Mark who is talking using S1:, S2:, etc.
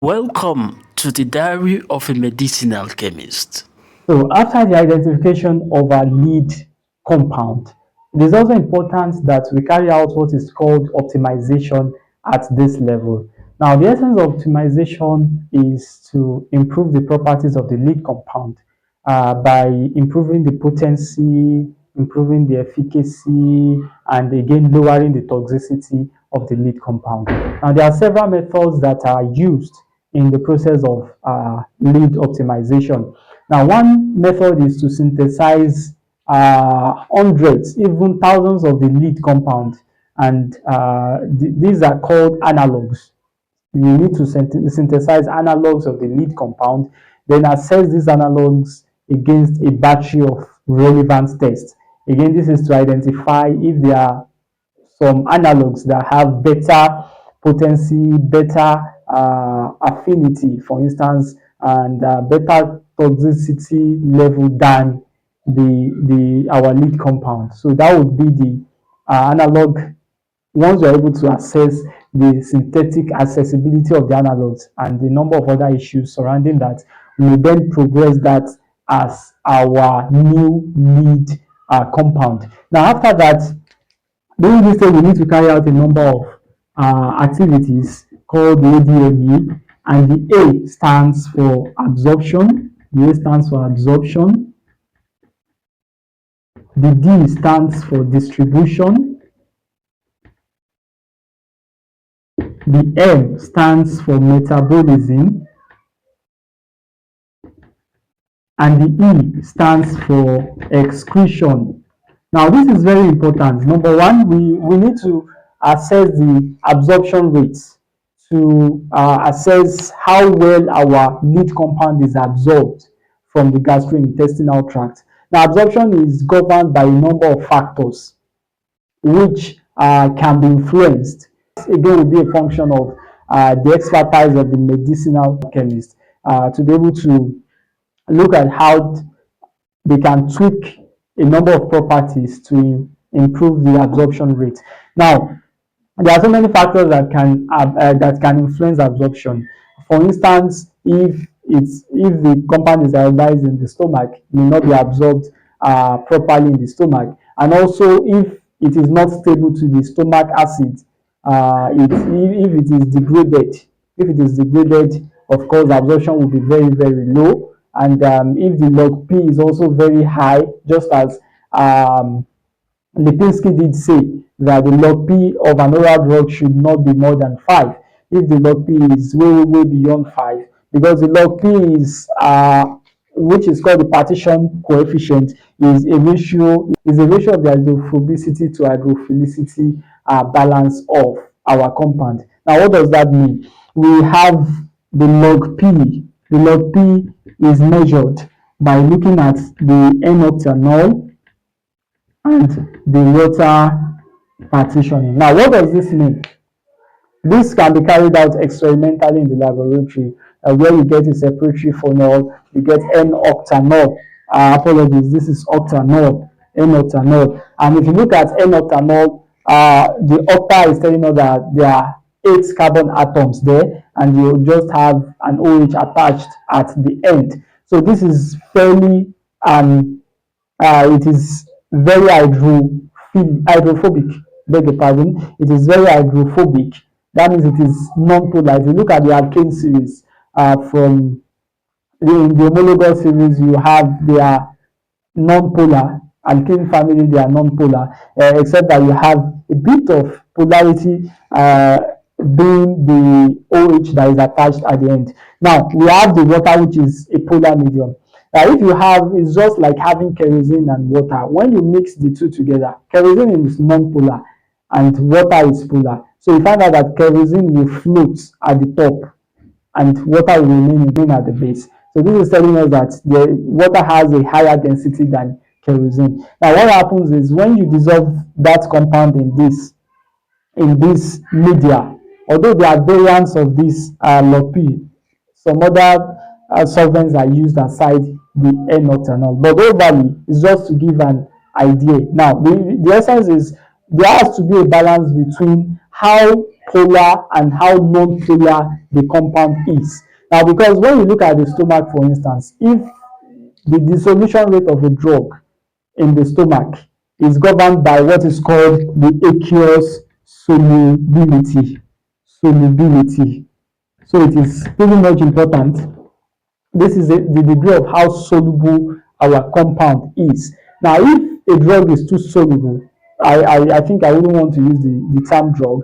S1: Welcome to the Diary of a Medicinal Chemist.
S2: So after the identification of a lead compound, it is also important that we carry out what is called optimization at this level. Now, the essence of optimization is to improve the properties of the lead compound by improving the potency, improving the efficacy, and again lowering the toxicity of the lead compound. Now, there are several methods that are used in the process of lead optimization. Now, one method is to synthesize hundreds, even thousands of the lead compounds, and these are called analogs. You need to synthesize analogs of the lead compound, then assess these analogs against a battery of relevant tests. Again, this is to identify if there are some analogs that have better potency, better affinity, for instance, and better toxicity level than the our lead compound. So that would be the analog. Once you're able to assess the synthetic accessibility of the analogs and the number of other issues surrounding that, we will then progress that as our new lead compound. Now, after that, during this stage, we need to carry out a number of activities called the ADME, and the A stands for absorption. The A stands for absorption. The D stands for distribution. The M stands for metabolism. And the E stands for excretion. Now, this is very important. Number one, we need to assess the absorption rates to assess how well our lead compound is absorbed from the gastrointestinal tract. Now, absorption is governed by a number of factors which can be influenced. Again, will be a function of the expertise of the medicinal chemist to be able to look at how they can tweak a number of properties to improve the absorption rate. Now, there are so many factors that can influence absorption. For instance, if the compound is iodized in the stomach, it may not be absorbed properly in the stomach, and also if it is not stable to the stomach acid, if it is degraded, of course, absorption will be very, very low. And if the log P is also very high, just as Lipinski did say that the log P of an oral drug should not be more than 5. If the log P is way, way beyond 5, because the log P is, which is called the partition coefficient, is a ratio of the hydrophobicity to hydrophilicity balance of our compound. Now, what does that mean? We have the log P. The log P is measured by looking at the N-octanol and the water partitioning. Now, what does this mean? This can be carried out experimentally in the laboratory, where you get a separatory phenol, you get N-octanol. Apologies, this is octanol, N-octanol. And if you look at N-octanol, the octa is telling us that there are 8 carbon atoms there, and you just have an OH attached at the end. So this is fairly, it is very hydrophobic. Beg your pardon. It is very hydrophobic. That means it is non-polar. If you look at the alkane series from in the homologous series, you have their non-polar alkane family. They are non-polar, except that you have a bit of polarity being the OH that is attached at the end. Now we have the water, which is a polar medium. If you have, it's just like having kerosene and water. When you mix the two together, kerosene is non-polar and water is polar. So you find out that kerosene will float at the top and water will remain at the base. So this is telling us that the water has a higher density than kerosene. Now what happens is when you dissolve that compound in this media, although there are variants of this log P, some other solvents are used aside the N-octanol, but overall is just to give an idea. Now the essence is there has to be a balance between how polar and how non-polar the compound is. Now, because when you look at the stomach, for instance, if the dissolution rate of a drug in the stomach is governed by what is called the aqueous solubility. Solubility. So it is pretty much important. This is the degree of how soluble our compound is. Now, if a drug is too soluble, I think I wouldn't want to use the term drug,